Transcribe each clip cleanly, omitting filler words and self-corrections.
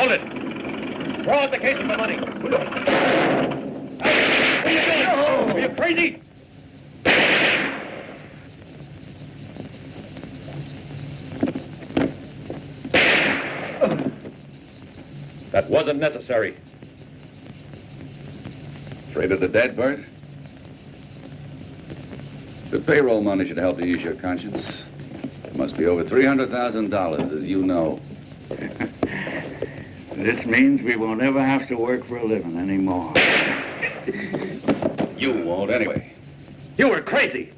Hold it. Throw out the case of the money. What are you doing? Are you crazy? That wasn't necessary. Afraid of the dead, Bert? The payroll money should help to ease your conscience. It must be over $300,000, as you know. This means we won't ever have to work for a living anymore. You won't, anyway. You were crazy.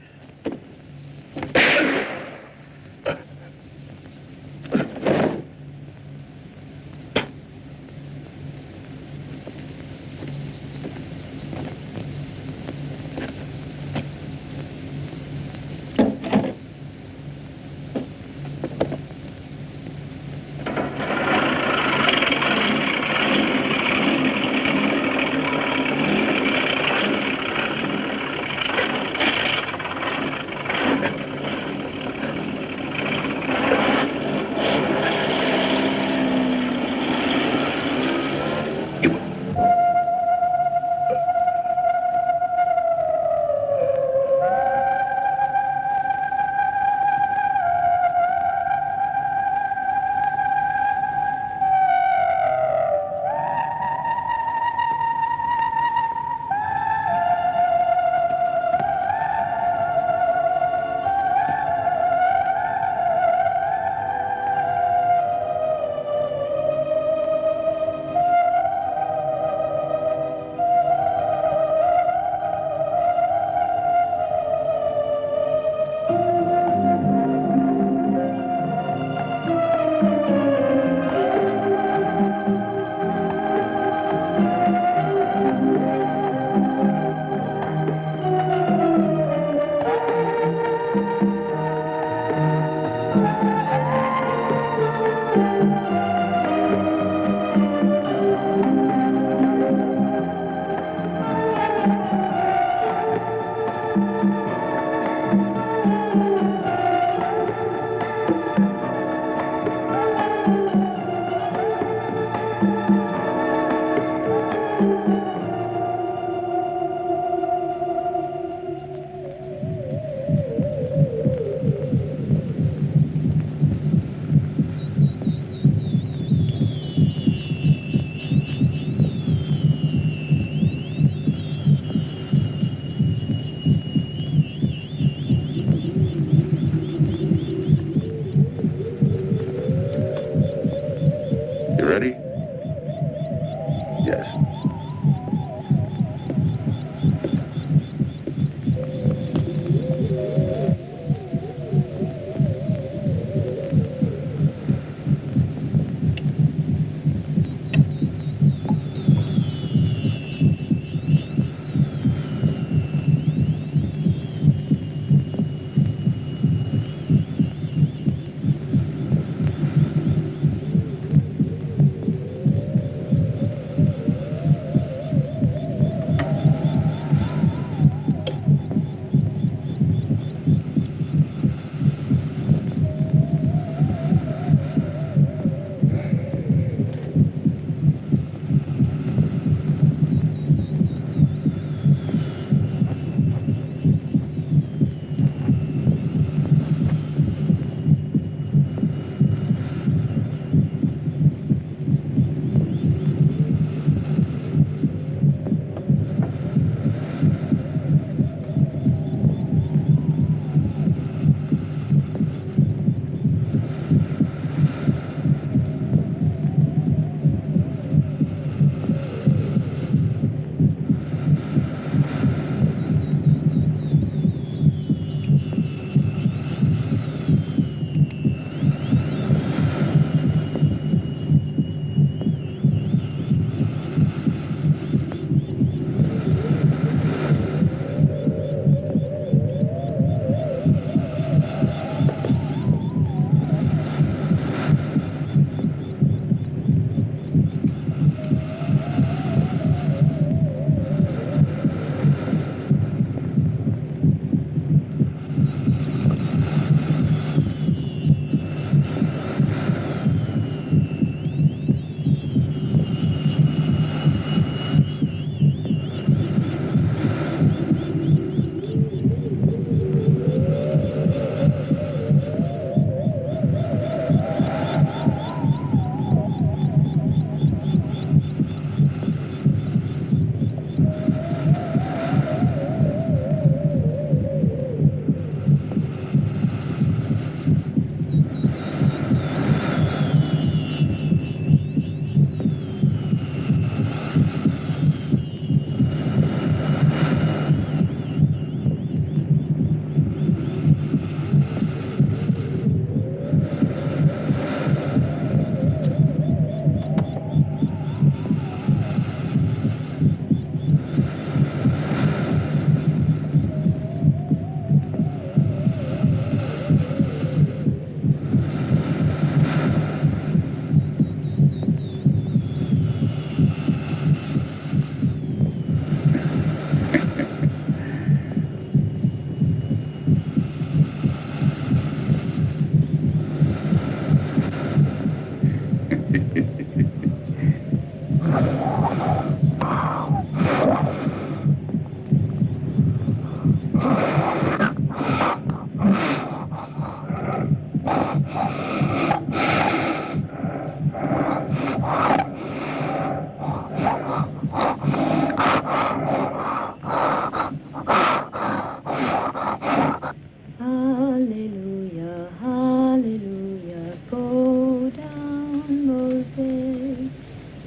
Hallelujah, hallelujah, go down, Moses.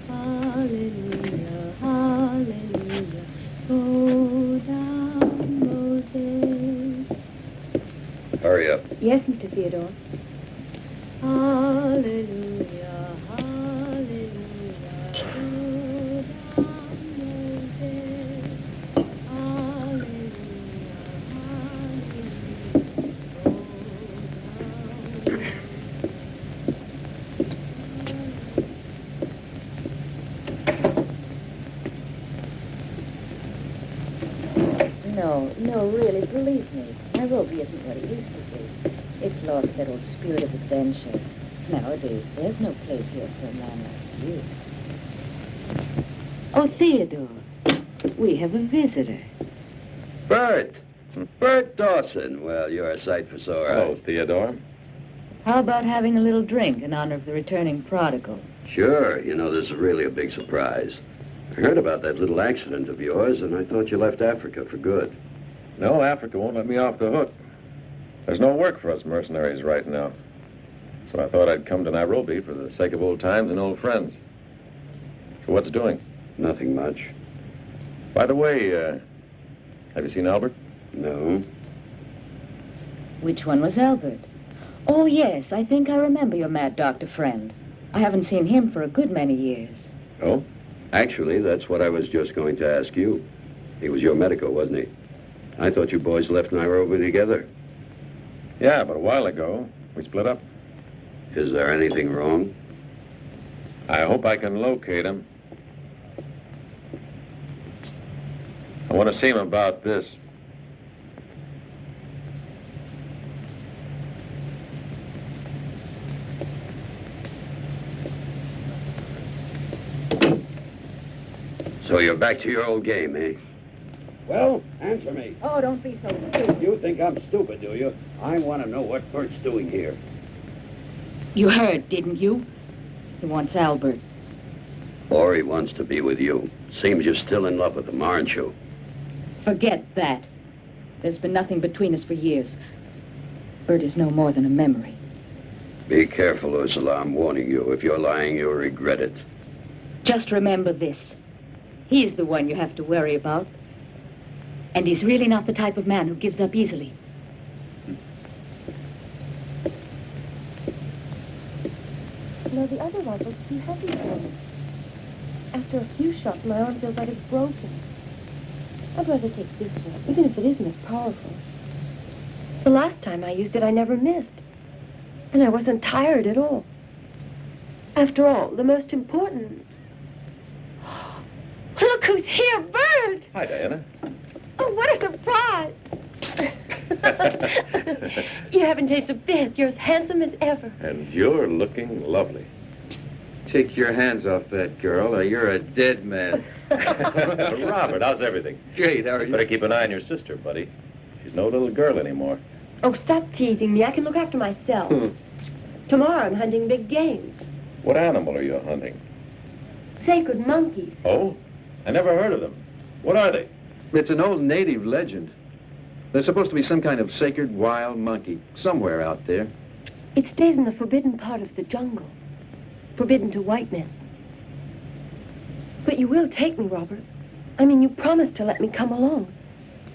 Hallelujah, hallelujah, go down, Moses. Hurry up. Yes, Mr. Theodore. Hallelujah, hallelujah, go down, Moses. Hallelujah, hallelujah, go down. No, really, believe me. Nairobi isn't what it used to be. It's lost that old spirit of adventure. Nowadays, there's no place here for a man like you. Oh, Theodore, we have a visitor. Bert. Bert Dawson. Well, you're a sight for sore eyes. Hello, Theodore. How about having a little drink in honor of the returning prodigal? Sure. You know, this is really a big surprise. I heard about that little accident of yours, and I thought you left Africa for good. No, Africa won't let me off the hook. There's no work for us mercenaries right now. So I thought I'd come to Nairobi for the sake of old times and old friends. So what's doing? Nothing much. By the way, have you seen Albert? No. Which one was Albert? Oh, yes, I think I remember your mad doctor friend. I haven't seen him for a good many years. Oh? Actually, that's what I was just going to ask you. He was your medico, wasn't he? I thought you boys left Nairobi together. Yeah, but a while ago, we split up. Is there anything wrong? I hope I can locate him. I want to see him about this. So you're back to your old game, eh? Well, answer me. Oh, don't be so stupid. You think I'm stupid, do you? I want to know what Bert's doing here. You heard, didn't you? He wants Albert. Or he wants to be with you. Seems you're still in love with him, aren't you? Forget that. There's been nothing between us for years. Bert is no more than a memory. Be careful, Ursula. I'm warning you. If you're lying, you'll regret it. Just remember this. He's the one you have to worry about. And he's really not the type of man who gives up easily. No, the other rifle's too heavy for me. After a few shots, my arm feels like it's broken. I'd rather take this one, even if it isn't as powerful. The last time I used it, I never missed. And I wasn't tired at all. After all, the most important... Look who's here, Bert! Hi, Diana. Oh, what a surprise! You haven't changed a bit. You're as handsome as ever. And you're looking lovely. Take your hands off that girl, or you're a dead man. Robert, how's everything? Great, how are you? Better keep an eye on your sister, buddy. She's no little girl anymore. Oh, stop teasing me. I can look after myself. Tomorrow I'm hunting big game. What animal are you hunting? Sacred monkeys. Oh? I never heard of them. What are they? It's an old native legend. There's supposed to be some kind of sacred wild monkey somewhere out there. It stays in the forbidden part of the jungle. Forbidden to white men. But you will take me, Robert. I mean, you promised to let me come along.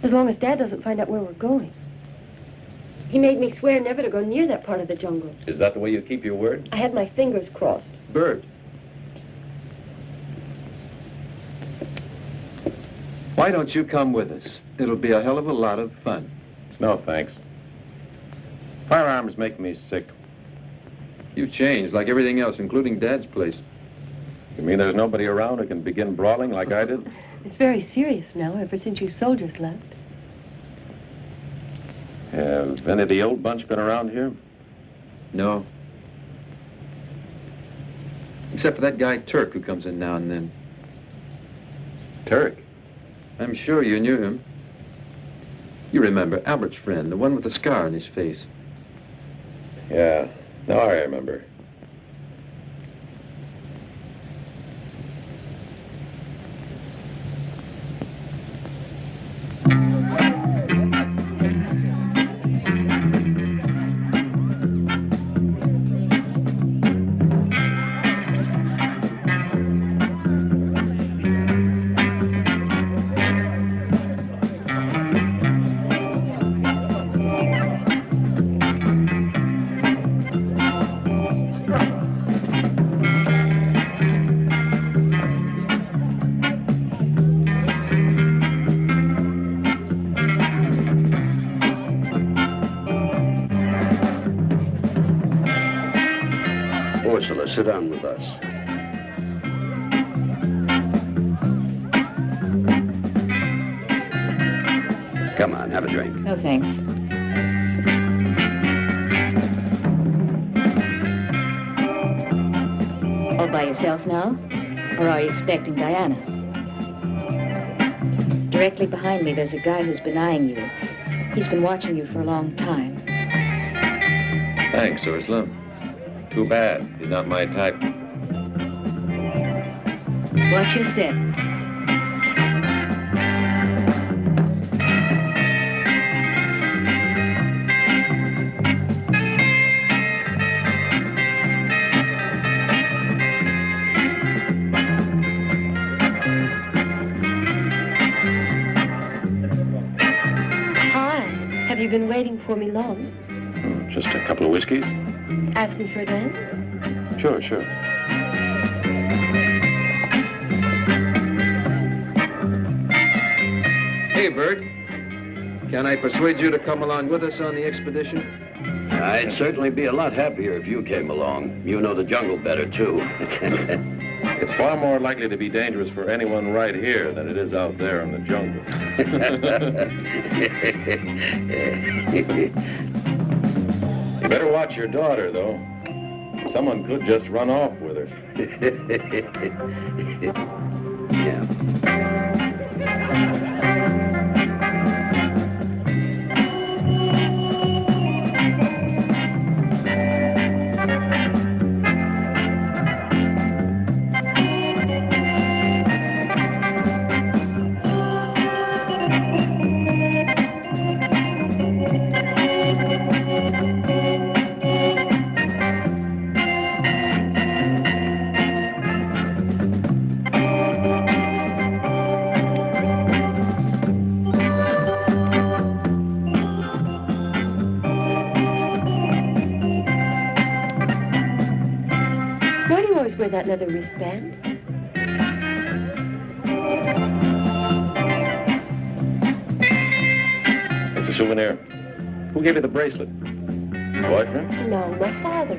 As long as Dad doesn't find out where we're going. He made me swear never to go near that part of the jungle. Is that the way you keep your word? I had my fingers crossed. Bert. Why don't you come with us? It'll be a hell of a lot of fun. No, thanks. Firearms make me sick. You've changed, like everything else, including Dad's place. You mean there's nobody around who can begin brawling like I did? It's very serious now, ever since you soldiers left. Have any of the old bunch been around here? No. Except for that guy Turk who comes in now and then. Turk? I'm sure you knew him. You remember, Albert's friend, the one with the scar on his face. Yeah, now I remember. Sit down with us. Come on, have a drink. No, thanks. All by yourself now? Or are you expecting Diana? Directly behind me, there's a guy who's been eyeing you. He's been watching you for a long time. Thanks, Ursula. Too bad. He's not my type. Watch your step. Hi. Have you been waiting for me long? Just a couple of whiskeys? Ask me for a dance? Sure, sure. Hey, Bert. Can I persuade you to come along with us on the expedition? I'd certainly be a lot happier if you came along. You know the jungle better, too. It's far more likely to be dangerous for anyone right here than it is out there in the jungle. You better watch your daughter, though. Someone could just run off with her. Yeah. Wear that leather wristband. It's a souvenir. Who gave you the bracelet? Boyfriend? No, my father.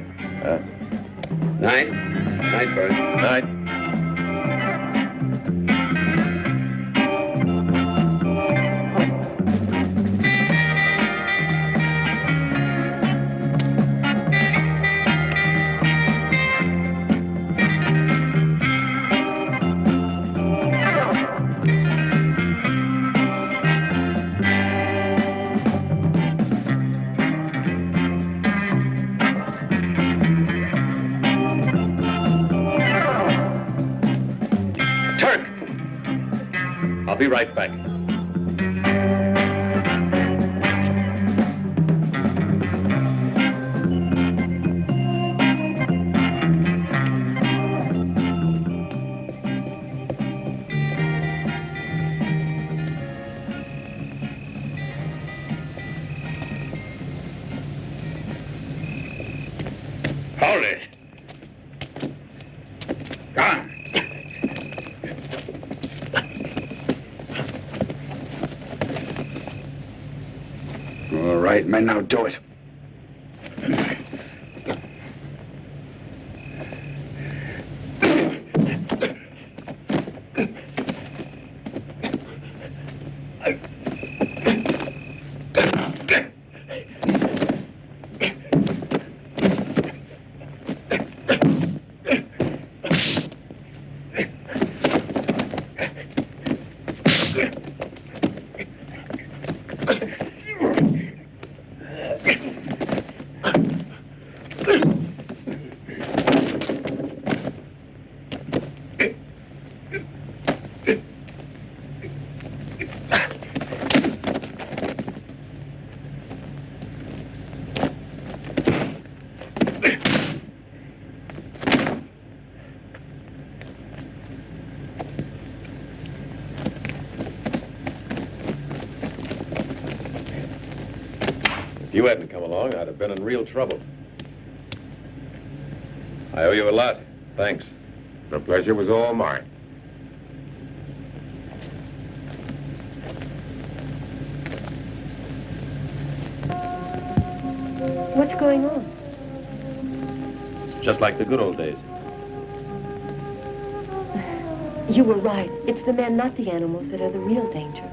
Night. Night, Bert. Night. I'll be right back. Hold it. Come on. All right, men, now do it. you hadn't come along, I'd have been in real trouble. I owe you a lot. Thanks. The pleasure was all mine. What's going on? It's just like the good old days. You were right. It's the men, not the animals, that are the real danger.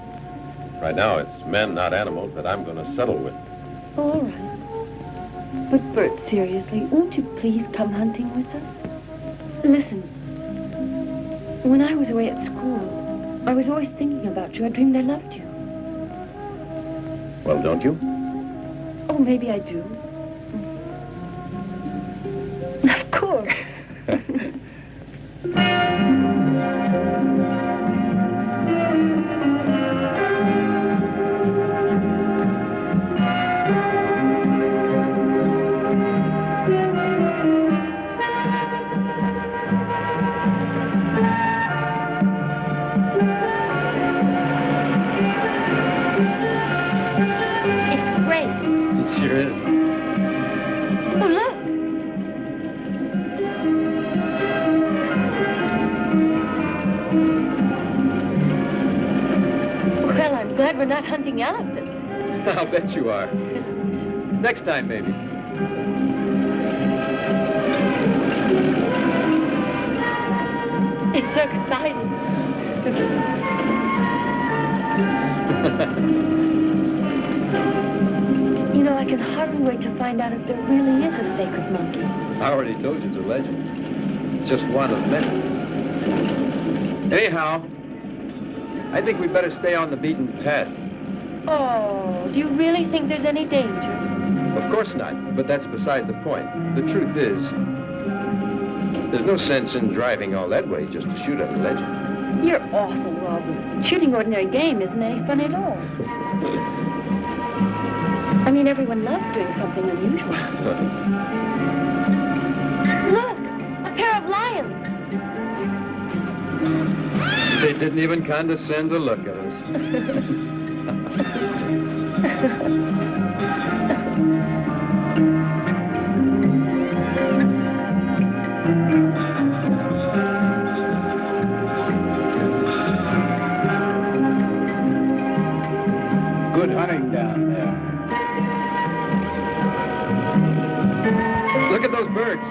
Right now, it's men, not animals, that I'm going to settle with. Oh, all right. But, Bert, seriously, won't you please come hunting with us? Listen, when I was away at school, I was always thinking about you. I dreamed I loved you. Well, don't you? Oh, maybe I do. Of course. Sure is. Oh, look. Well, I'm glad we're not hunting elephants. I'll bet you are. Next time, maybe. It's so exciting. You know, I can hardly wait to find out if there really is a sacred monkey. I already told you it's a legend. Just one of many. Anyhow, I think we'd better stay on the beaten path. Oh, do you really think there's any danger? Of course not, but that's beside the point. The truth is, there's no sense in driving all that way just to shoot at a legend. You're awful, Robert. Shooting ordinary game isn't any fun at all. I mean, everyone loves doing something unusual. Look, a pair of lions. They didn't even condescend to look at us. Good hunting down there. Look at those birds.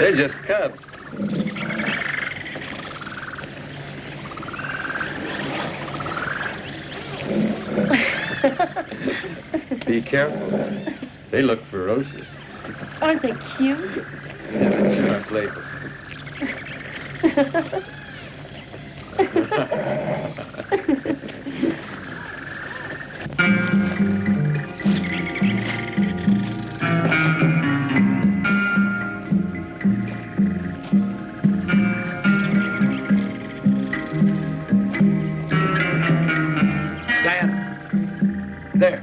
They're just cubs. Be careful. They look ferocious. Aren't they cute? Yeah, they sure are playful. Diana. There.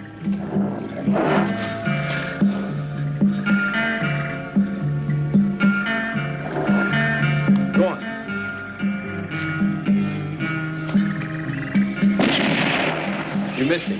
Go on. You missed him.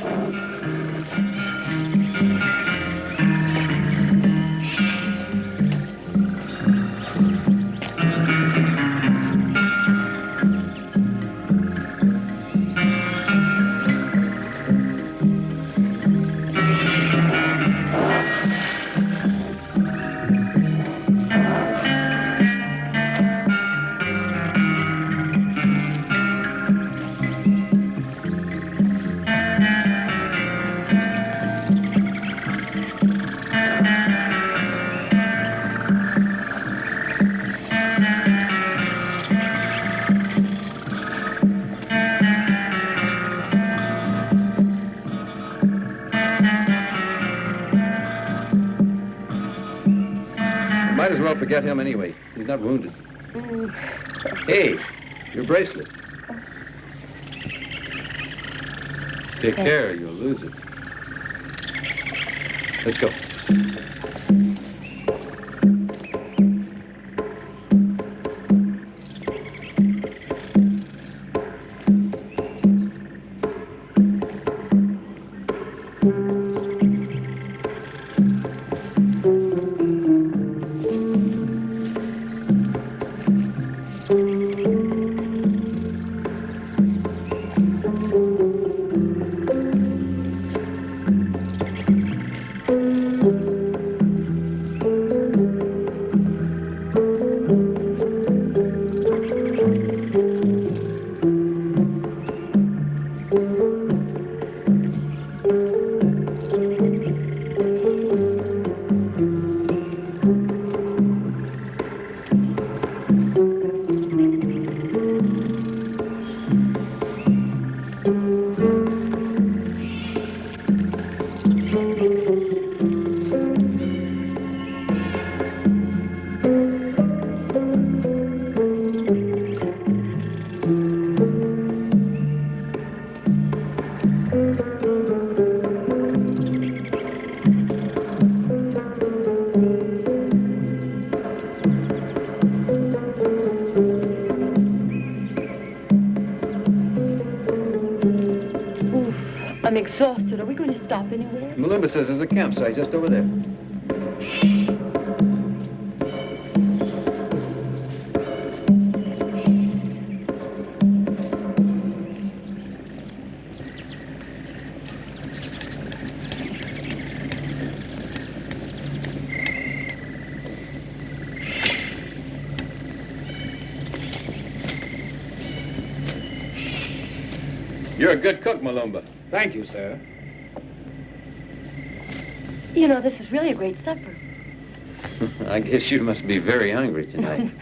Might as well forget him anyway. He's not wounded. Hey, your bracelet. Take care, you'll lose it. Let's go. I'm exhausted. Are we going to stop anywhere? Malumba says there's a campsite just over there. You're a good cook, Malumba. Thank you, sir. You know, this is really a great supper. I guess you must be very hungry tonight.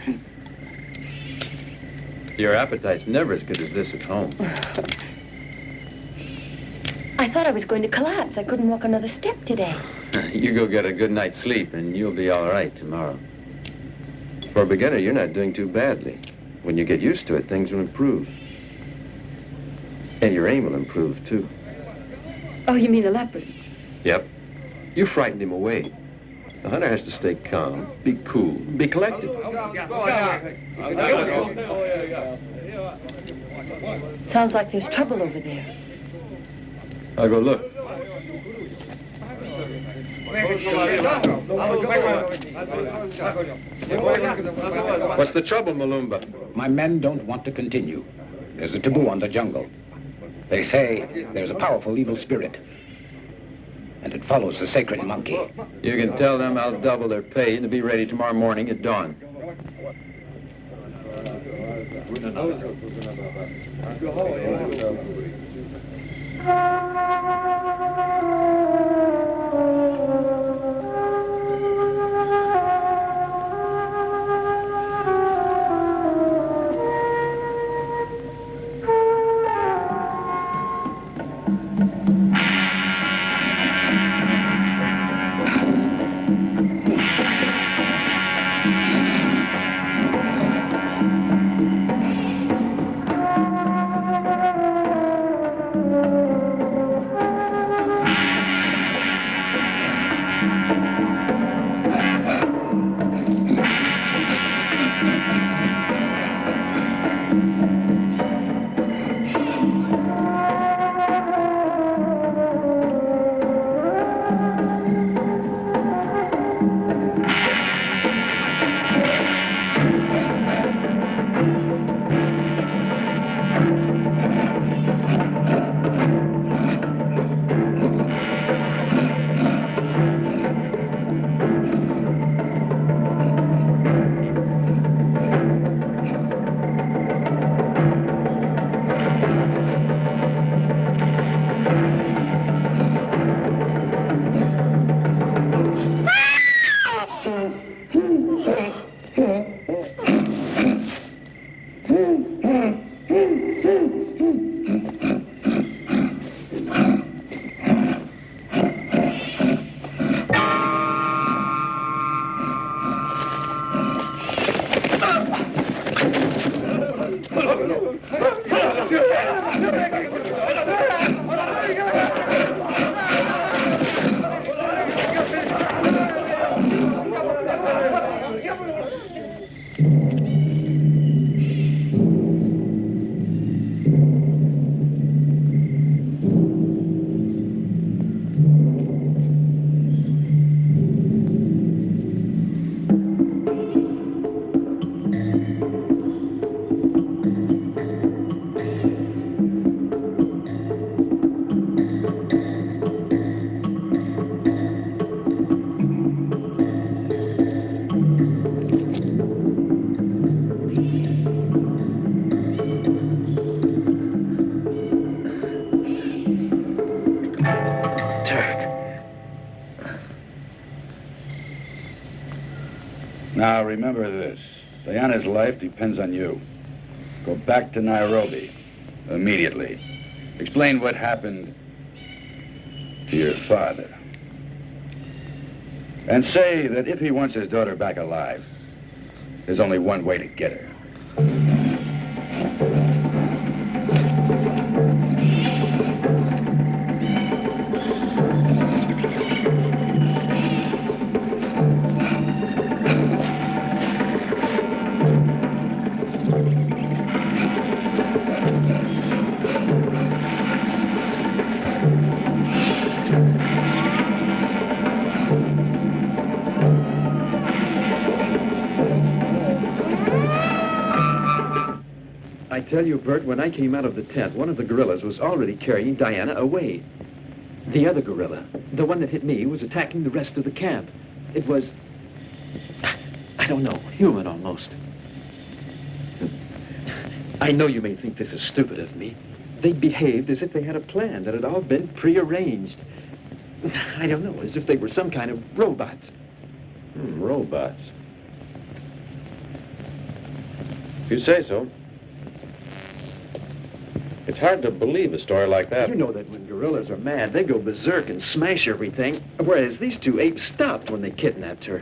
Your appetite's never as good as this at home. I thought I was going to collapse. I couldn't walk another step today. You go get a good night's sleep, and you'll be all right tomorrow. For a beginner, you're not doing too badly. When you get used to it, things will improve. And your aim will improve, too. Oh, you mean a leopard? Yep. You frightened him away. The hunter has to stay calm, be cool, be collected. Sounds like there's trouble over there. I'll go look. What's the trouble, Malumba? My men don't want to continue. There's a taboo on the jungle. They say there's a powerful evil spirit. and it follows the sacred monkey. You can tell them I'll double their pay and to be ready tomorrow morning at dawn. Now, remember this. Diana's life depends on you. Go back to Nairobi. Immediately. Explain what happened to your father. And say that if he wants his daughter back alive, there's only one way to get her. I tell you, Bert, when I came out of the tent, one of the gorillas was already carrying Diana away. The other gorilla, the one that hit me, was attacking the rest of the camp. It was, I don't know, human almost. I know you may think this is stupid of me. They behaved as if they had a plan that had all been prearranged. I don't know, as if they were some kind of robots. Robots. If you say so. It's hard to believe a story like that. You know that when gorillas are mad, they go berserk and smash everything, whereas these two apes stopped when they kidnapped her.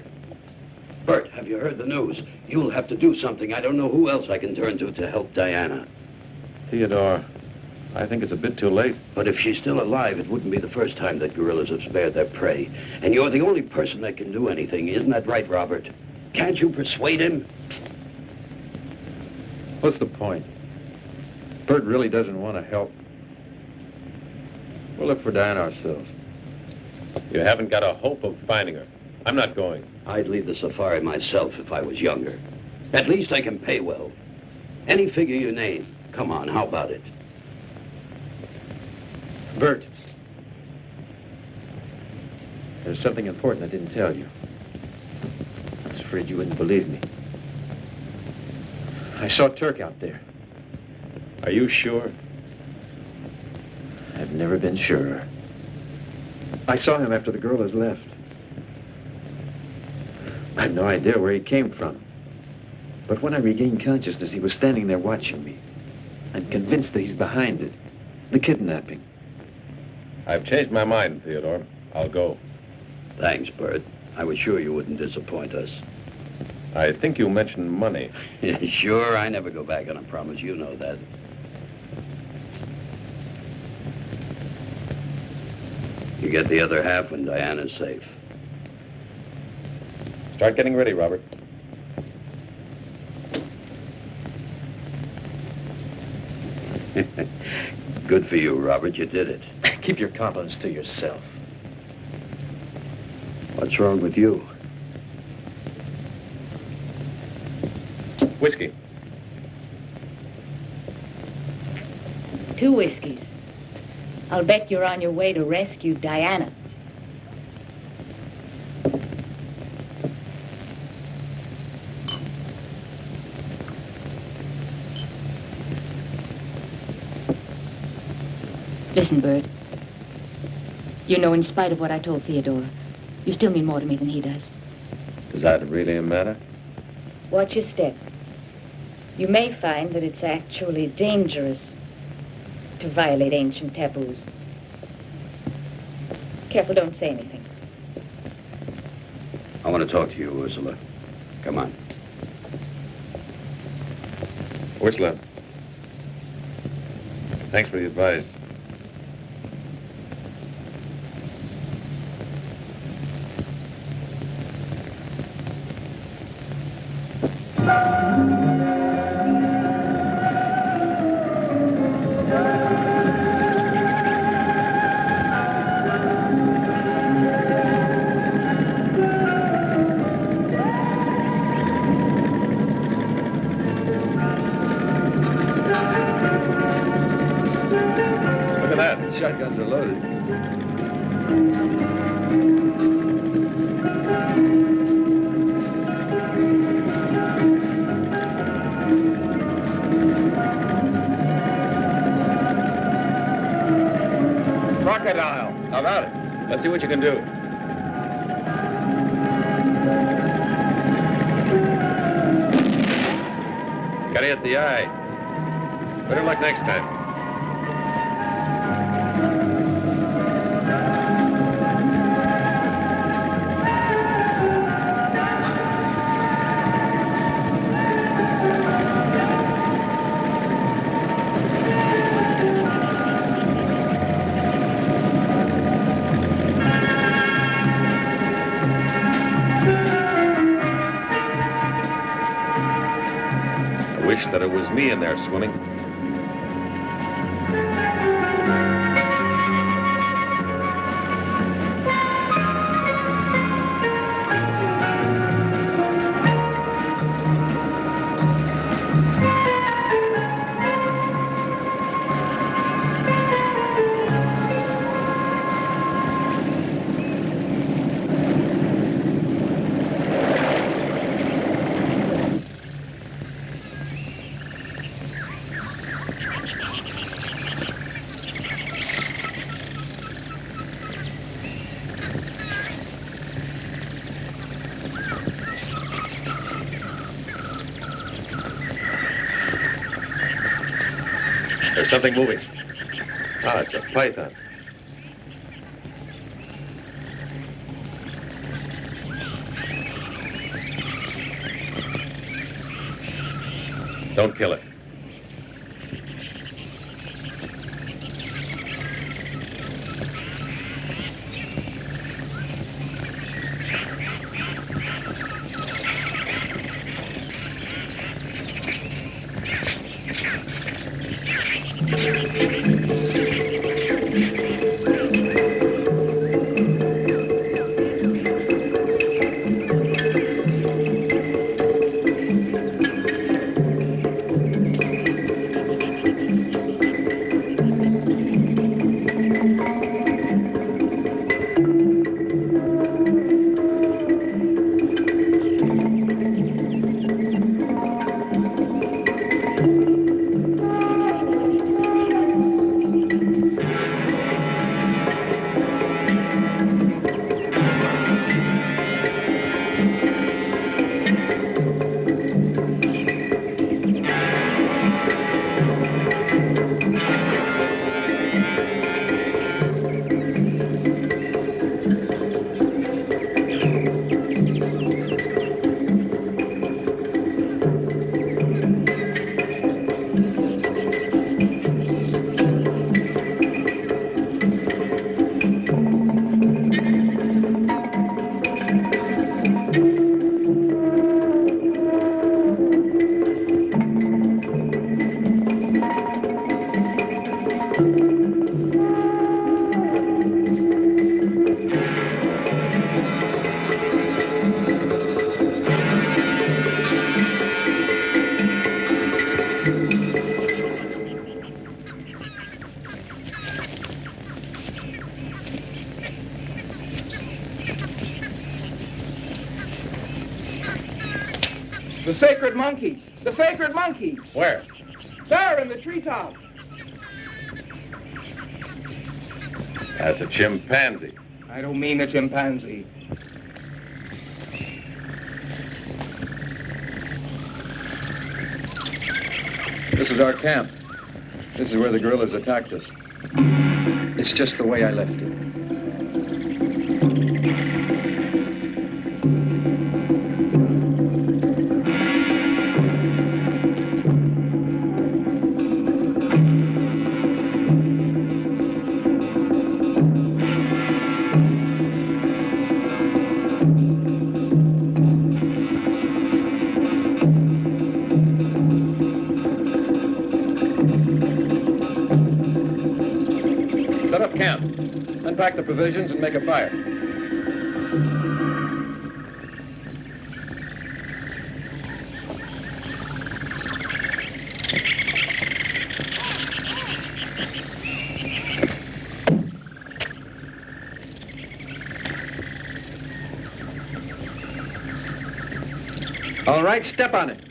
Bert, have you heard the news? You'll have to do something. I don't know who else I can turn to help Diana. Theodore, I think it's a bit too late. But if she's still alive, it wouldn't be the first time that gorillas have spared their prey. And you're the only person that can do anything. Isn't that right, Robert? Can't you persuade him? What's the point? Bert really doesn't want to help. We'll look for Diana ourselves. You haven't got a hope of finding her. I'm not going. I'd leave the safari myself if I was younger. At least I can pay well. Any figure you name. Come on, how about it? Bert. There's something important I didn't tell you. I was afraid you wouldn't believe me. I saw Turk out there. Are you sure? I've never been surer. I saw him after the girl has left. I have no idea where he came from. But when I regained consciousness, he was standing there watching me. I'm convinced that he's behind it. The kidnapping. I've changed my mind, Theodore. I'll go. Thanks, Bert. I was sure you wouldn't disappoint us. I think you mentioned money. Sure, I never go back on a promise. You know that. You get the other half when Diana's safe. Start getting ready, Robert. Good for you, Robert. You did it. Keep your compliments to yourself. What's wrong with you? Whiskey. 2 whiskeys. I'll bet you're on your way to rescue Diana. Listen, Bert. You know, in spite of what I told Theodore, you still mean more to me than he does. Does that really matter? Watch your step. You may find that it's actually dangerous to violate ancient taboos. Careful, don't say anything. I want to talk to you, Ursula. Come on. Ursula. Thanks for the advice. Shotguns are loaded. Crocodile. How about it? Let's see what you can do. Gotta hit the eye. Better luck next time. That it was me in there swimming. There's something moving. Ah, it's a python. Don't kill it. The sacred monkeys. The sacred monkeys. Where? There in the treetop. That's a chimpanzee. I don't mean a chimpanzee. This is our camp. This is where the gorillas attacked us. It's just the way I left it. Set up camp. Unpack the provisions and make a fire. All right, step on it.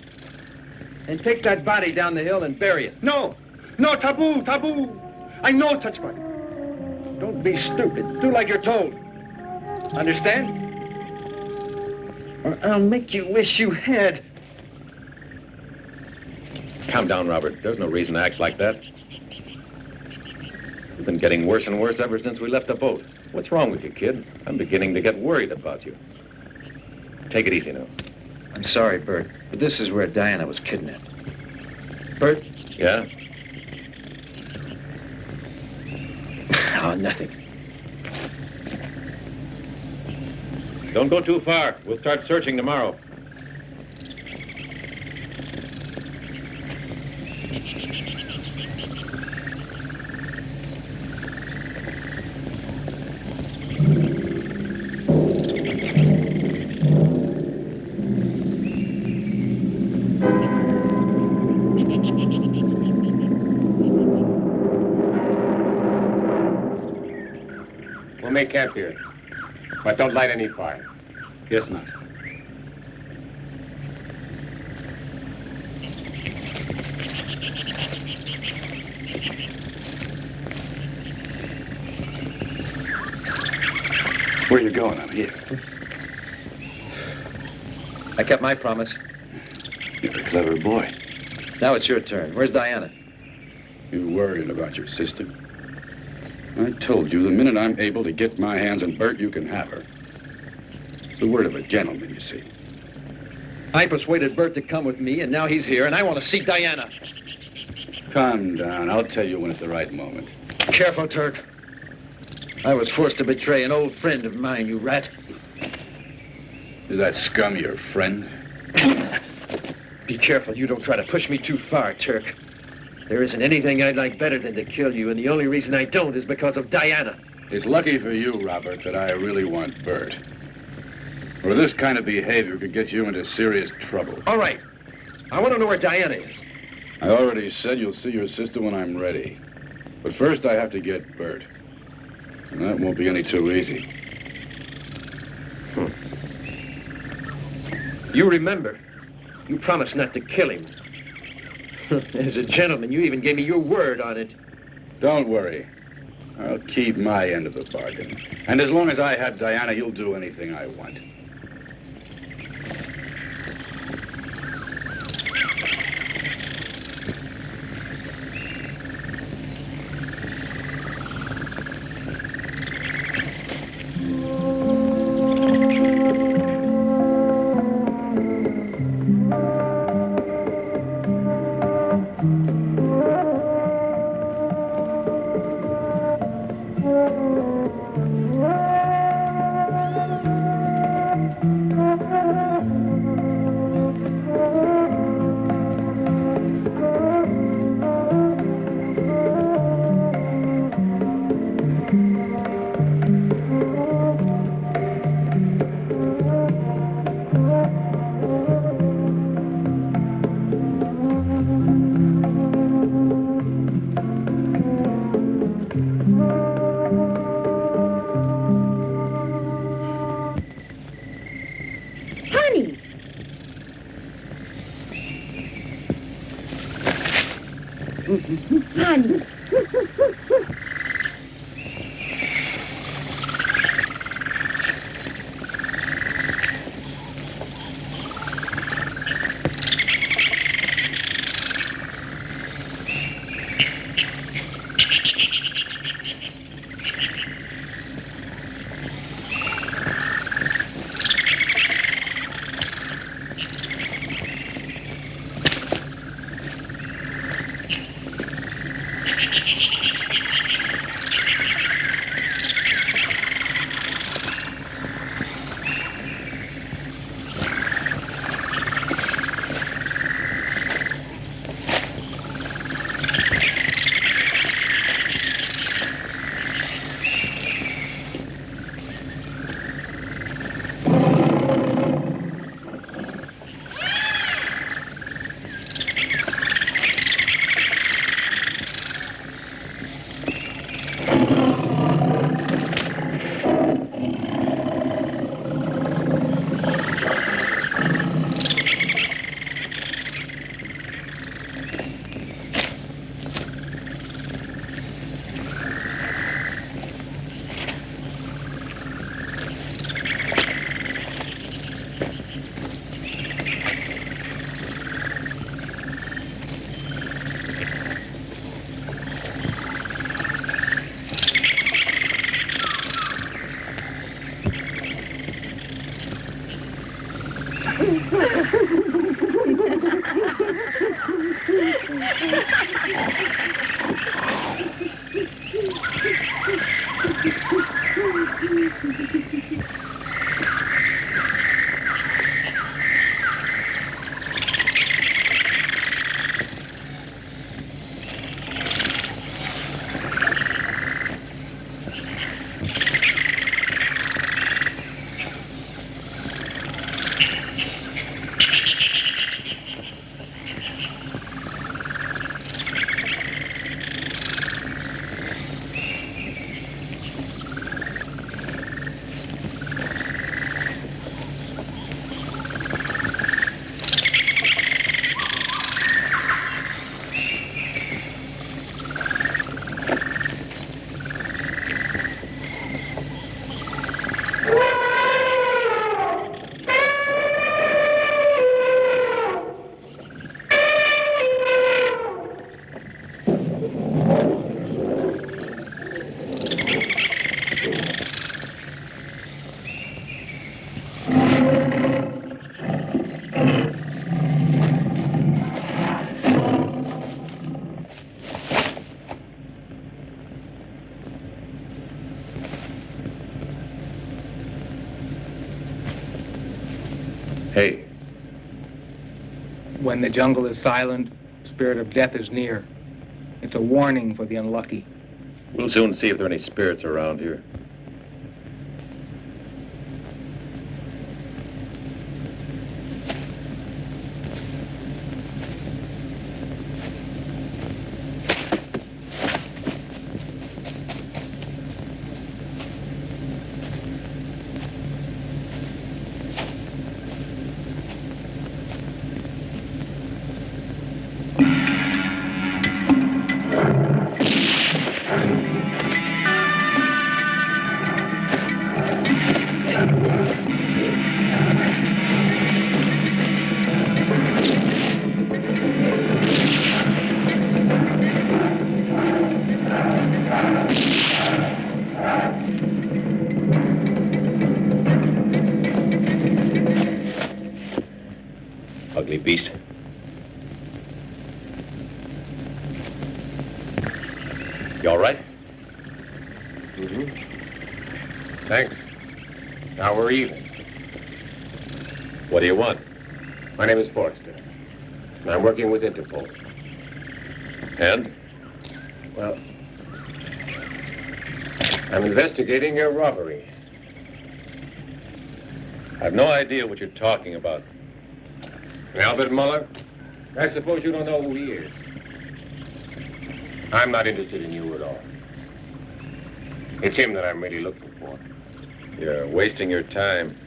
And take that body down the hill and bury it. No! No, taboo, taboo! I know touch body. Don't be stupid. Do like you're told. Understand? Or I'll make you wish you had. Calm down, Robert. There's no reason to act like that. You've been getting worse and worse ever since we left the boat. What's wrong with you, kid? I'm beginning to get worried about you. Take it easy now. I'm sorry, Bert, but this is where Diana was kidnapped. Bert? Yeah? Oh, nothing. Don't go too far. We'll start searching tomorrow. We'll make camp here. But don't light any fire. Yes, Master. Where are you going? I'm here. I kept my promise. You're a clever boy. Now it's your turn. Where's Diana? You worried about your sister? I told you, the minute I'm able to get my hands on Bert, you can have her. The word of a gentleman, you see. I persuaded Bert to come with me, and now he's here, and I want to see Diana. Calm down. I'll tell you when it's the right moment. Careful, Turk. I was forced to betray an old friend of mine, you rat. Is that scum your friend? Be careful you don't try to push me too far, Turk. There isn't anything I'd like better than to kill you, and the only reason I don't is because of Diana. It's lucky for you, Robert, that I really want Bert. Or this kind of behavior could get you into serious trouble. All right. I want to know where Diana is. I already said you'll see your sister when I'm ready. But first I have to get Bert. And that won't be any too easy. You remember, you promised not to kill him. As a gentleman, you even gave me your word on it. Don't worry. I'll keep my end of the bargain. And as long as I have Diana, you'll do anything I want. Honey. Hey. When the jungle is silent, the spirit of death is near. It's a warning for the unlucky. We'll soon see if there are any spirits around here. Ugly beast. You all right? Mm-hmm. Thanks. Now we're even. What do you want? My name is Forrester. And I'm working with Interpol. And? Well, I'm investigating your robbery. I've no idea what you're talking about. Albert Muller? I suppose you don't know who he is. I'm not interested in you at all. It's him that I'm really looking for. You're wasting your time.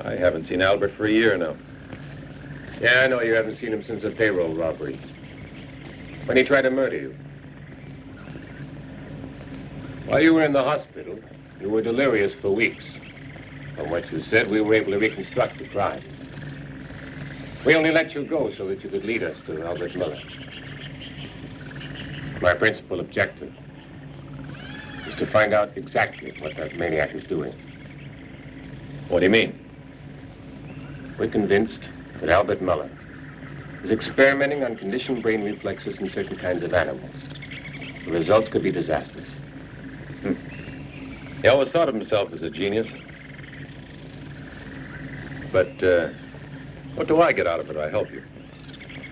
I haven't seen Albert for a year now. Yeah, I know you haven't seen him since the payroll robbery. when he tried to murder you. While you were in the hospital, you were delirious for weeks. From what you said, we were able to reconstruct the crime. We only let you go so that you could lead us to Albert Miller. My principal objective is to find out exactly what that maniac is doing. What do you mean? We're convinced that Albert Miller is experimenting on conditioned brain reflexes in certain kinds of animals. The results could be disastrous. He always thought of himself as a genius. But, what do I get out of it? I help you.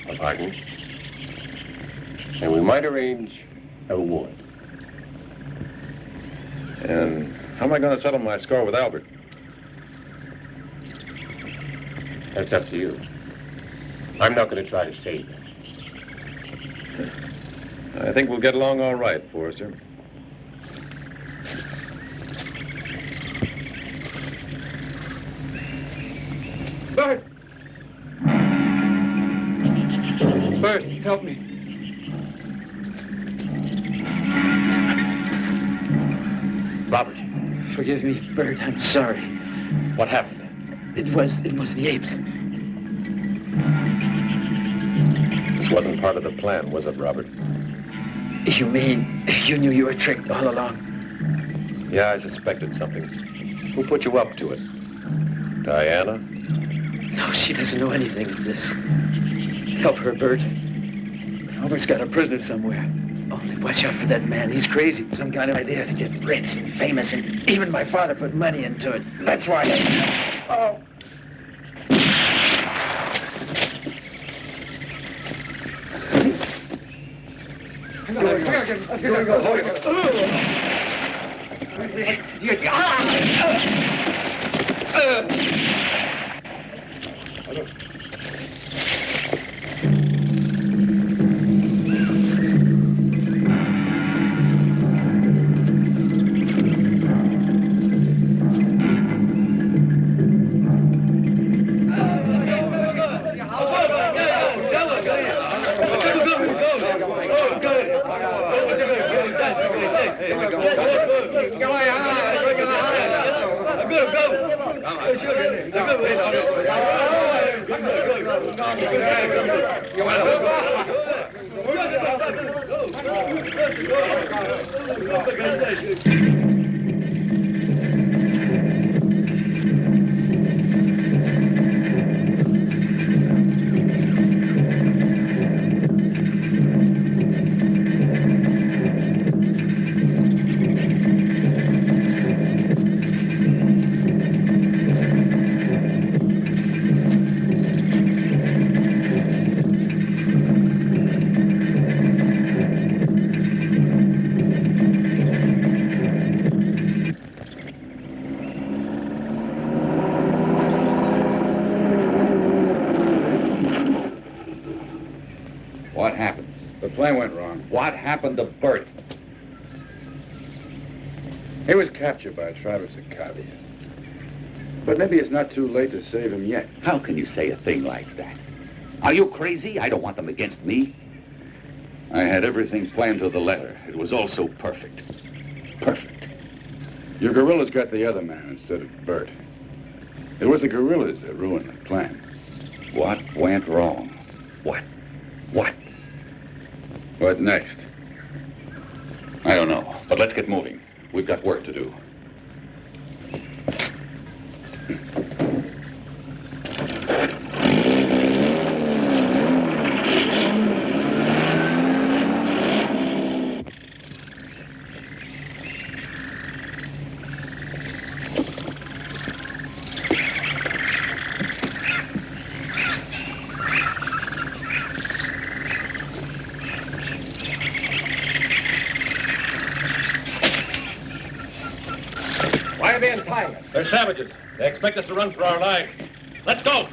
A pardon? And we might arrange a reward. And how am I going to settle my score with Albert? That's up to you. I'm not going to try to save you. I think we'll get along all right, Forrester. Bert! Bert, help me. Robert, forgive me, Bert, I'm sorry. What happened? It was the apes. This wasn't part of the plan, was it, Robert? You mean you knew you were tricked all along? Yeah, I suspected something. Who put you up to it? Diana? No, she doesn't know anything of this. Help her, Bert. Albert's got a prisoner somewhere. Only watch out for that man. He's crazy. Some kind of idea to get rich and famous, and even my father put money into it. That's why Oh. What happened? The plane went wrong. What happened to Bert? He was captured by a tribe of Cicadas. But maybe it's not too late to save him yet. How can you say a thing like that? Are you crazy? I don't want them against me. I had everything planned to the letter. It was all so perfect. Perfect. Your guerrillas got the other man instead of Bert. It was the guerrillas that ruined the plan. What went wrong? What? What next? I don't know, but let's get moving. We've got work to do. They're savages. They expect us to run for our lives. Let's go!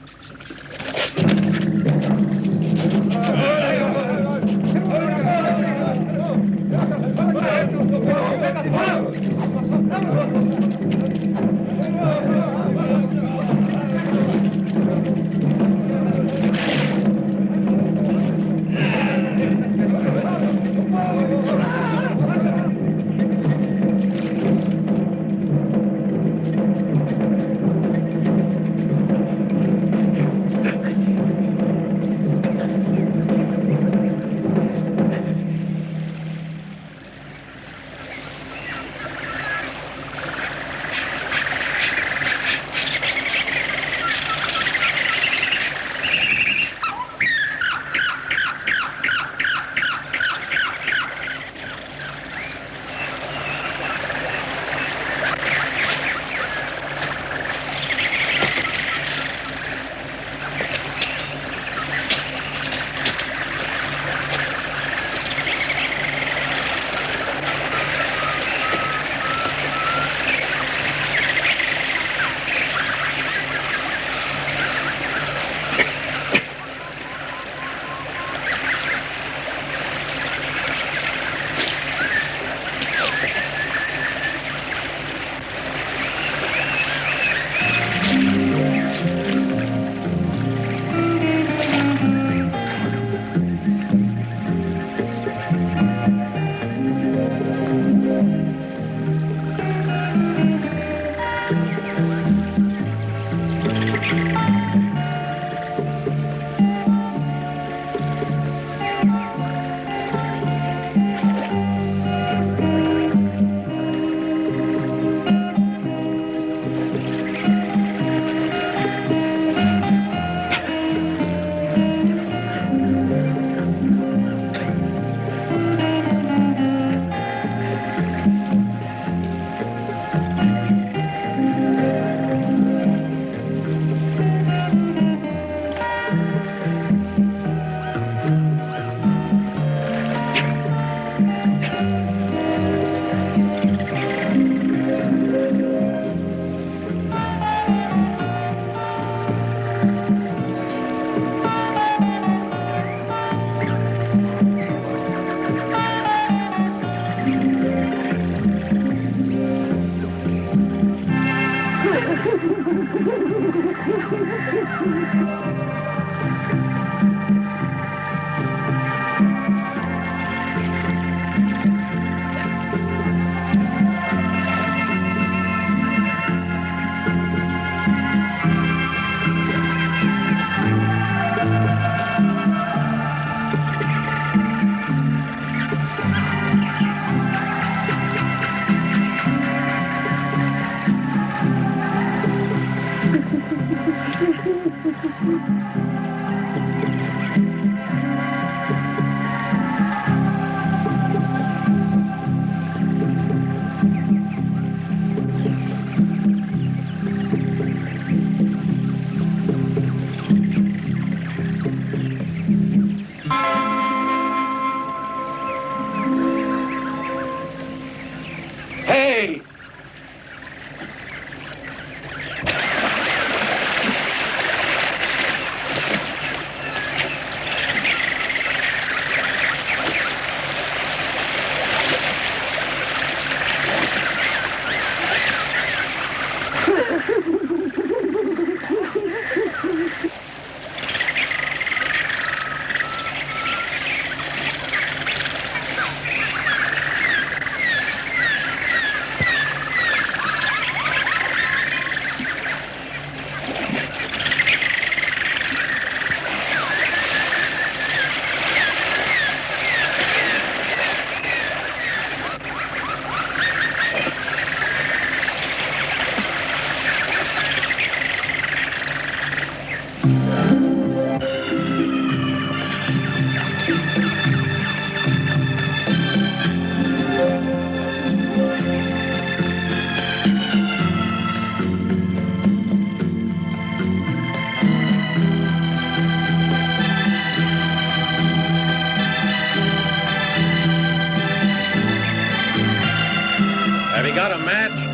Have you got a match?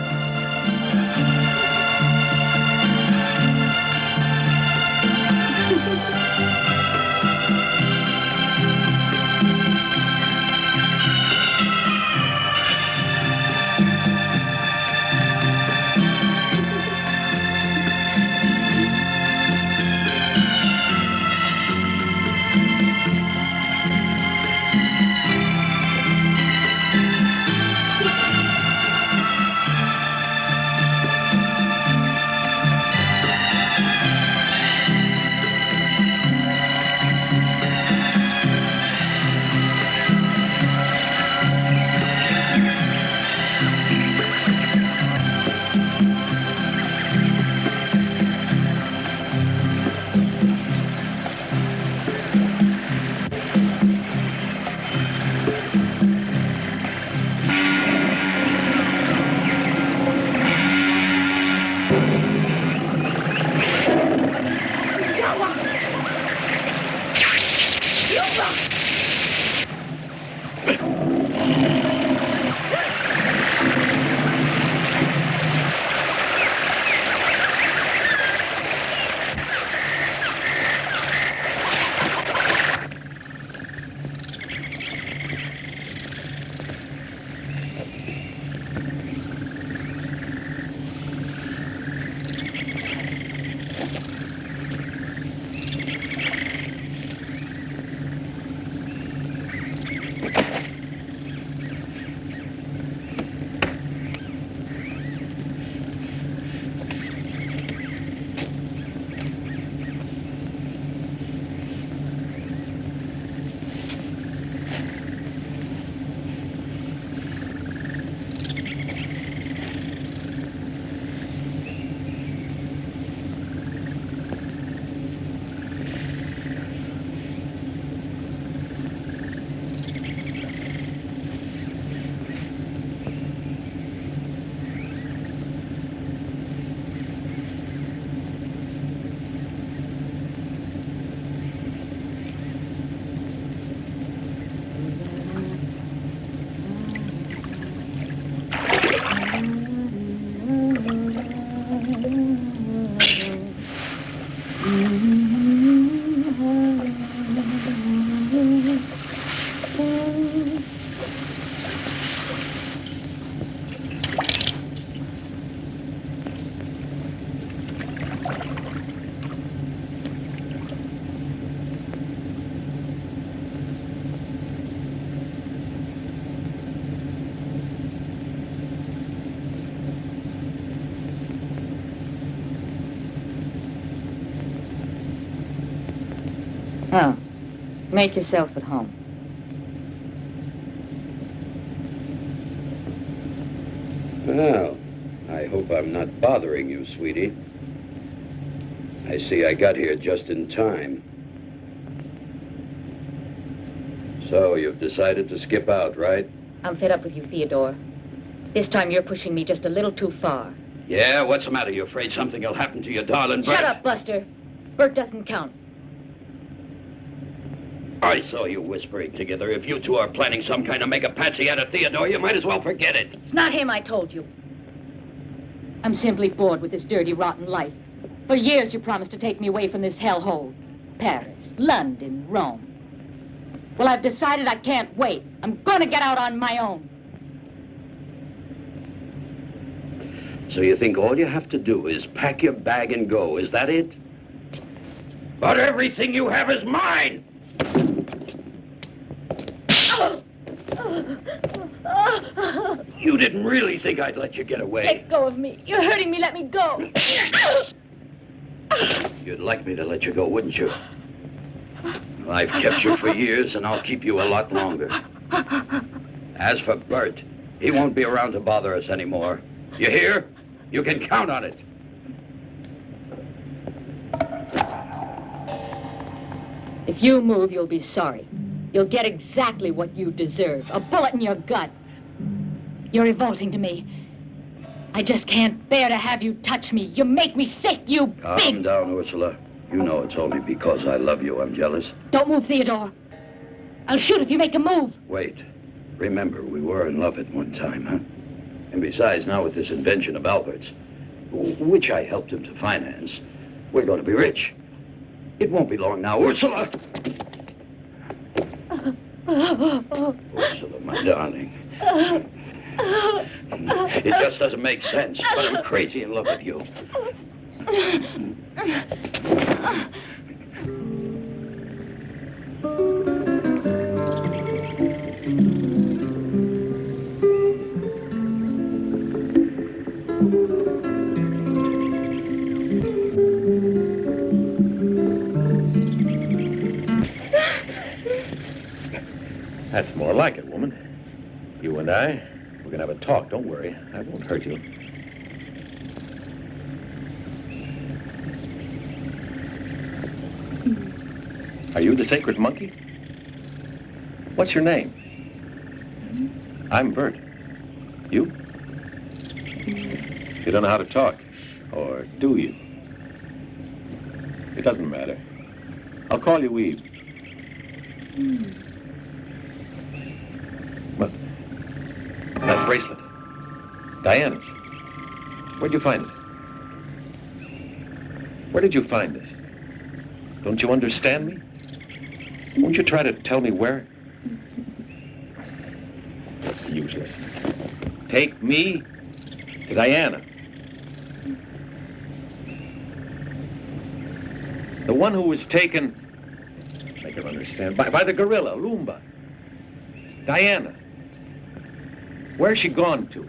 Oh, make yourself at home. Well, I hope I'm not bothering you, sweetie. I see I got here just in time. So, you've decided to skip out, right? I'm fed up with you, Theodore. This time you're pushing me just a little too far. Yeah, what's the matter? You afraid something will happen to your darling Bert? Shut up, Buster. Bert doesn't count. I saw you whispering together. If you two are planning some kind of make-a-patsy out of Theodore, you might as well forget it. It's not him, I told you. I'm simply bored with this dirty, rotten life. For years you promised to take me away from this hellhole. Paris, London, Rome. Well, I've decided I can't wait. I'm gonna get out on my own. So you think all you have to do is pack your bag and go, is that it? But everything you have is mine! You didn't really think I'd let you get away. Let go of me. You're hurting me. Let me go. You'd like me to let you go, wouldn't you? I've kept you for years, and I'll keep you a lot longer. As for Bert, he won't be around to bother us anymore. You hear? You can count on it. If you move, you'll be sorry. You'll get exactly what you deserve. A bullet in your gut. You're revolting to me. I just can't bear to have you touch me. You make me sick, you Calm down, Ursula. You know it's only because I love you I'm jealous. Don't move, Theodore. I'll shoot if you make a move. Wait. Remember, we were in love at one time, huh? And besides, now with this invention of Albert's, which I helped him to finance, we're going to be rich. It won't be long now, Ursula! Ursula, my darling. It just doesn't make sense, but I'm crazy in love with you. That's more like it, woman. You and I, we're gonna have a talk. Don't worry. I won't hurt you. Are you the sacred monkey? What's your name? I'm Bert. You? You don't know how to talk. Or do you? It doesn't matter. I'll call you Eve. Well, that bracelet. Diana's. Where'd you find it? Where did you find this? Don't you understand me? Won't you try to tell me where? That's useless. Take me to Diana. The one who was taken, make her understand, by the gorilla, Roomba. Diana. Where's she gone to?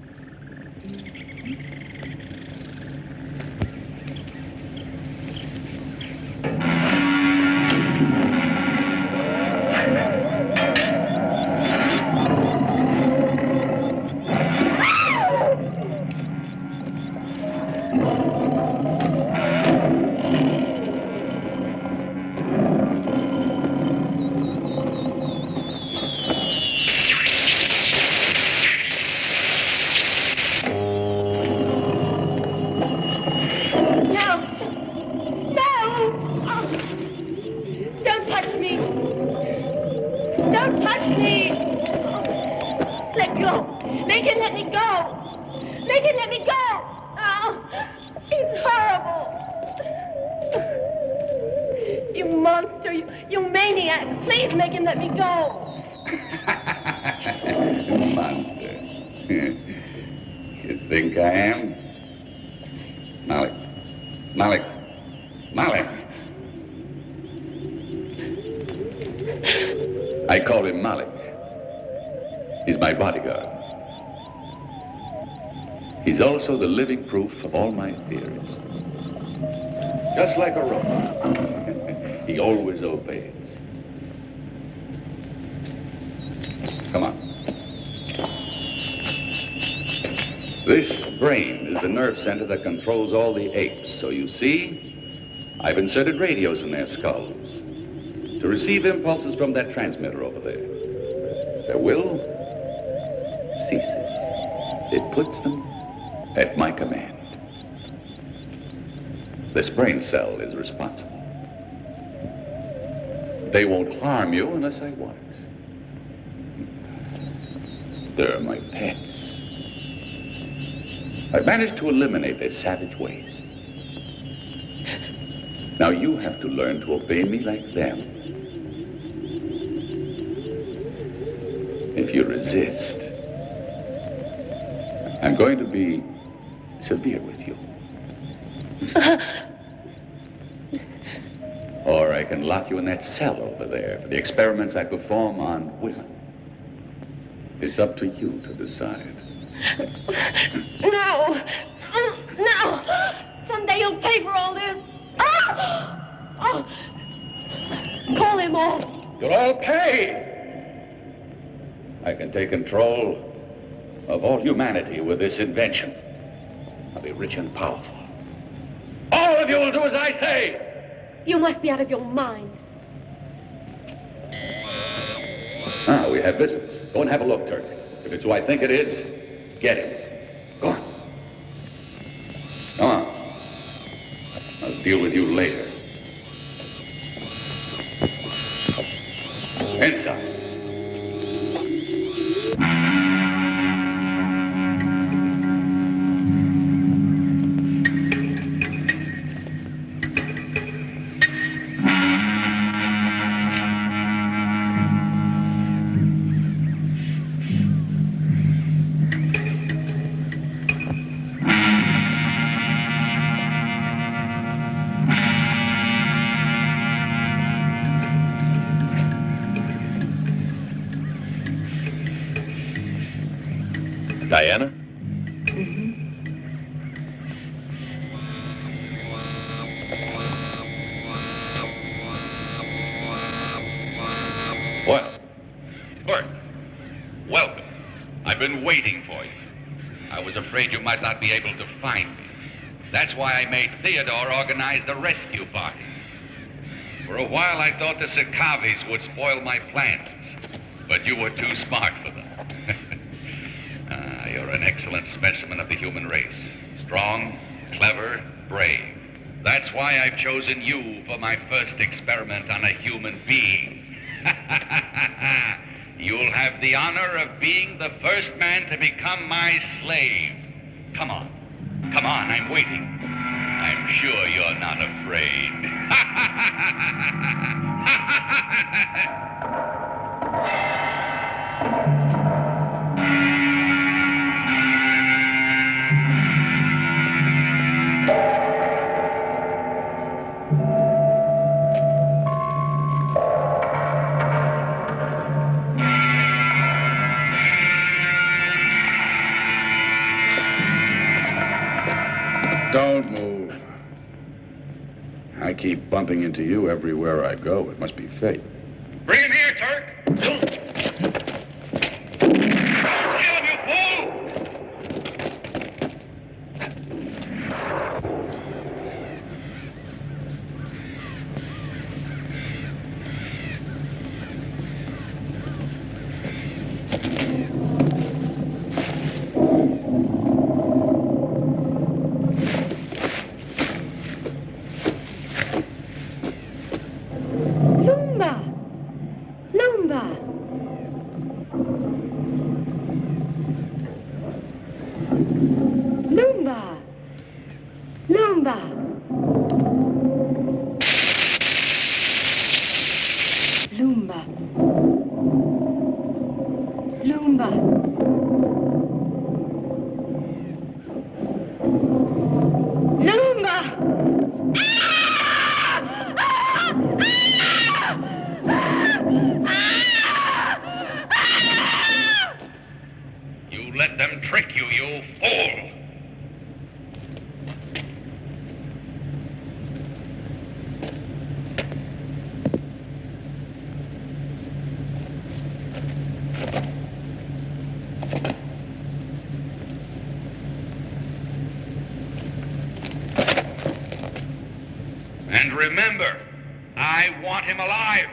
I call him Malik. He's my bodyguard. He's also the living proof of all my theories. Just like a robot. He always obeys. Come on. This brain is the nerve center that controls all the apes. So you see, I've inserted radios in their skulls to receive impulses from that transmitter over there. Their will ceases. It puts them at my command. This brain cell is responsible. They won't harm you unless I want it. They're my pets. I've managed to eliminate their savage ways. Now you have to learn to obey me like them. If you resist, I'm going to be severe with you. Or I can lock you in that cell over there for the experiments I perform on women. It's up to you to decide. No! No! Someday you'll pay for all this. Call him off. You'll all pay! I can take control of all humanity with this invention. I'll be rich and powerful. All of you will do as I say! You must be out of your mind. Ah, we have visitors. Go and have a look, Turk. If it's who I think it is, get him. Go on. Come on. I'll deal with you later. Inside. Diana? Well, Bert, welcome. I've been waiting for you. I was afraid you might not be able to find me. That's why I made Theodore organize the rescue party. For a while, I thought the Sakavis would spoil my plans, but you were too smart for them. You're an excellent specimen of the human race. Strong, clever, brave. That's why I've chosen you for my first experiment on a human being. You'll have the honor of being the first man to become my slave. Come on. Come on, I'm waiting. I'm sure you're not afraid. Don't move. I keep bumping into you everywhere I go. It must be fate. Bring him here, Turk! Kill him, you fool! And remember, I want him alive.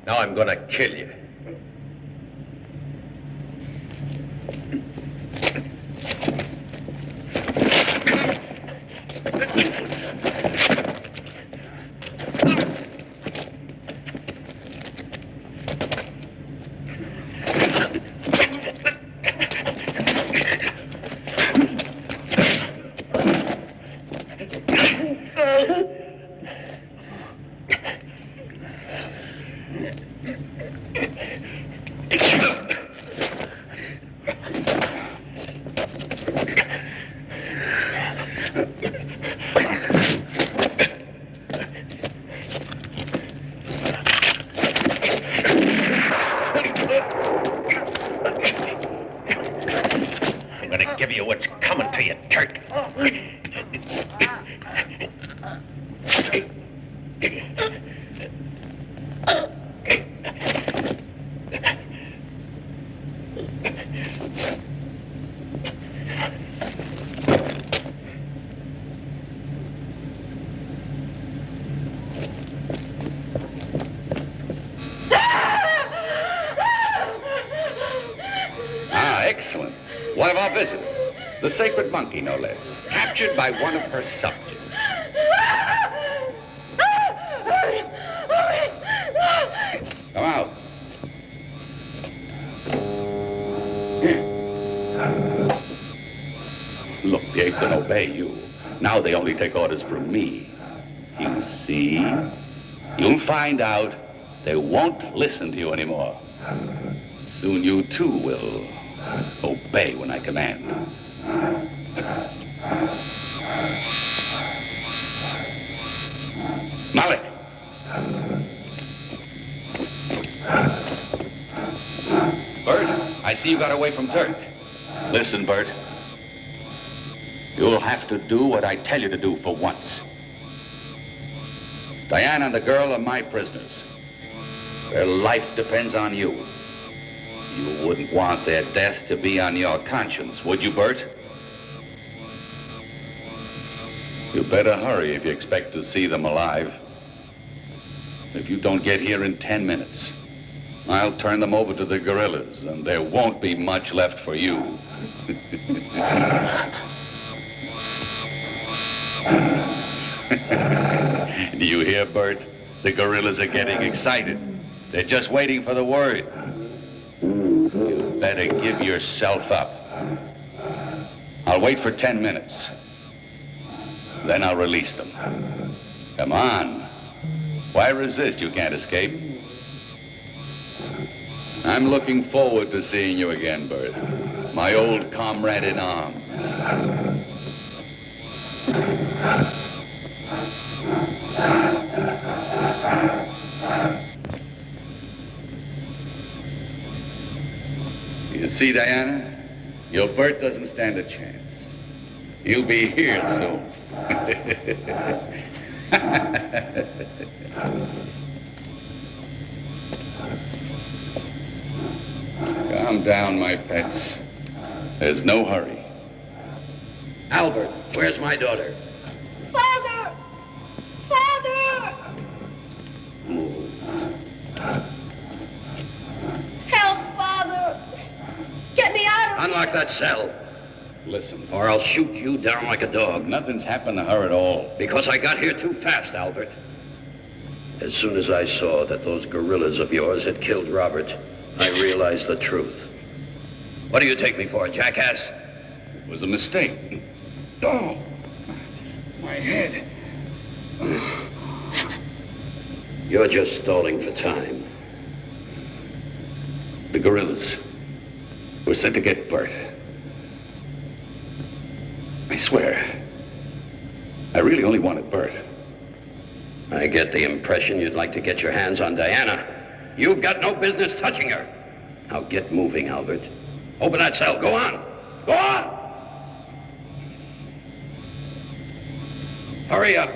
Now I'm gonna kill you. Excellent. One of our visitors, the sacred monkey, no less, captured by one of her subjects. Come out. Look, the ape can obey you. Now they only take orders from me. You see? You'll find out they won't listen to you anymore. Soon you too will obey when I command. Malik! Bert, I see you got away from Turk. Listen, Bert. You'll have to do what I tell you to do for once. Diana and the girl are my prisoners. Their life depends on you. You wouldn't want their death to be on your conscience, would you, Bert? You better hurry if you expect to see them alive. If you don't get here in 10 minutes, I'll turn them over to the guerrillas, and there won't be much left for you. Do you hear, Bert? The guerrillas are getting excited. They're just waiting for the word. You better give yourself up. I'll wait for 10 minutes. Then I'll release them. Come on. Why resist? You can't escape. I'm looking forward to seeing you again, Bert. My old comrade in arms. You see, Diana? Your Bert doesn't stand a chance. He'll be here soon. Calm down, my pets. There's no hurry. Albert, where's my daughter? Father! Father! Help, Father! Get me out of here! Unlock that cell, Listen, or I'll shoot you down like a dog. nothing's happened to her at all. Because I got here too fast, Albert. As soon as I saw that those gorillas of yours had killed Robert, I realized the truth. What do you take me for, jackass? It was a mistake. Oh, my head. You're just stalling for time. The gorillas were sent to get Bert. I swear, I really only wanted Bert. I get the impression you'd like to get your hands on Diana. You've got no business touching her. Now get moving, Albert. Open that cell. Go on. Go on! Hurry up.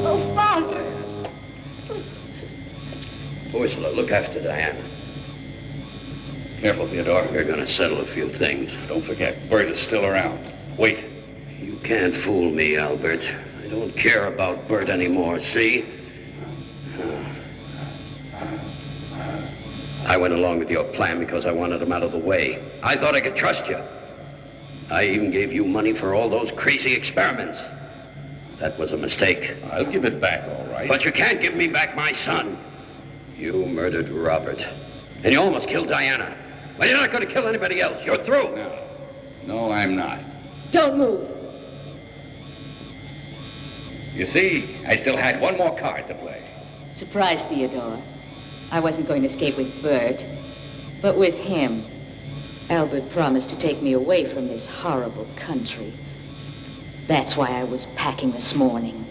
Oh, Father! Ursula, look after Diana. Careful, Theodore. We're gonna settle a few things. Don't forget, Bert is still around. Wait. You can't fool me, Albert. I don't care about Bert anymore, see? I went along with your plan because I wanted him out of the way. I thought I could trust you. I even gave you money for all those crazy experiments. That was a mistake. I'll give it back, all right. But you can't give me back my son. You murdered Robert. And you almost killed Diana. Well, you're not going to kill anybody else. You're through. No, I'm not. Don't move. You see, I still had one more card to play. Surprise, Theodore. I wasn't going to escape with Bert, but with him. Albert promised to take me away from this horrible country. That's why I was packing this morning.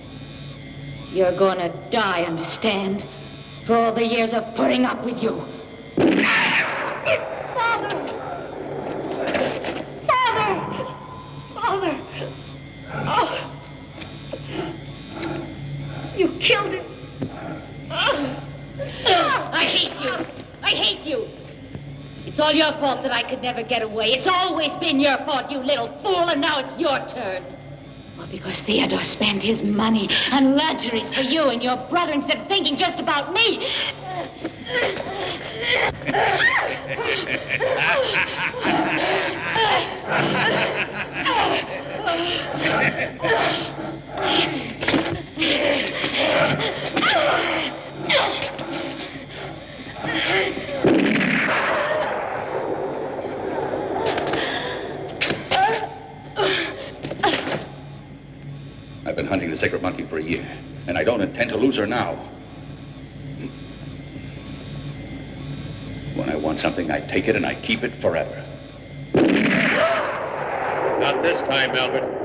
You're gonna die, understand? For all the years of putting up with you. Father! Father! Father! Oh! You killed him! Oh. I hate you! I hate you! It's all your fault that I could never get away. It's always been your fault, you little fool, and now it's your turn. Well, because Theodore spent his money on luxuries for you and your brother instead of thinking just about me. I've been hunting the sacred monkey for a year, and I don't intend to lose her now. When I want something, I take it and I keep it forever. Not this time, Albert.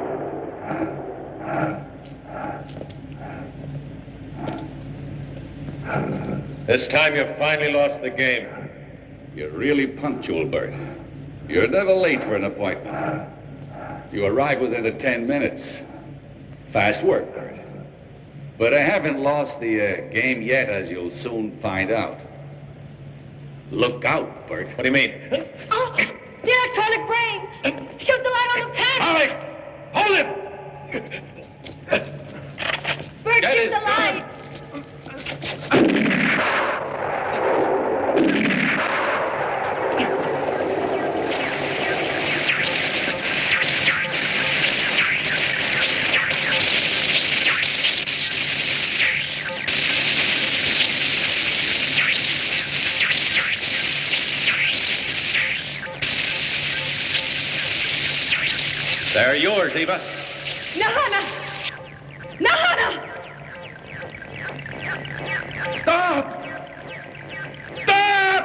This time you've finally lost the game. You're really punctual, Bert. You're never late for an appointment. You arrive within the 10 minutes. Fast work, Bert. But I haven't lost the game yet, as you'll soon find out. Look out, Bert. What do you mean? Oh, the electronic brain! Shoot the light on the pen! Molly! Hold him! Bert, Get shoot his the light! They're yours, Eva. Nahana! Nahana! Stop! Stop!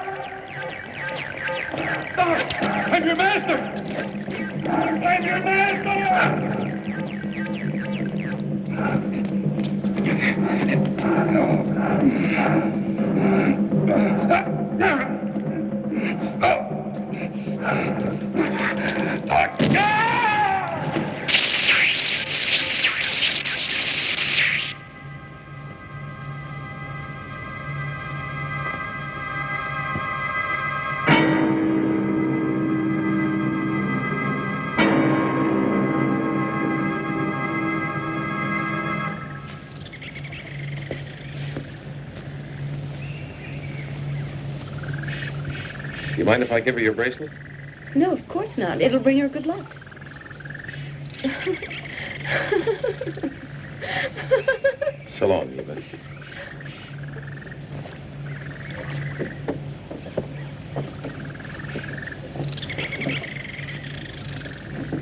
Stop! I'm your master! I'm your master! You mind if I give her your bracelet? No, of course not. It'll bring her good luck. So long, Eva.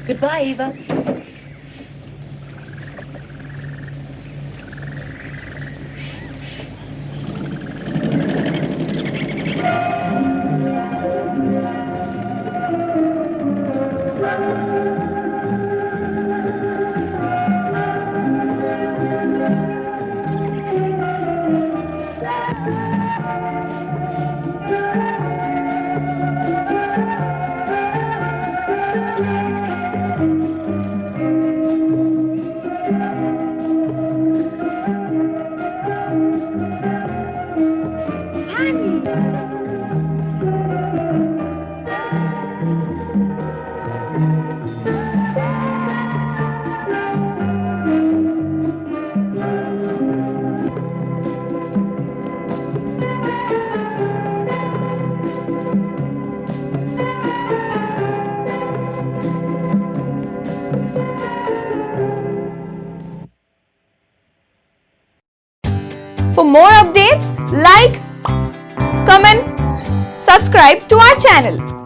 Goodbye, Eva. For more updates, like, comment, subscribe to our channel.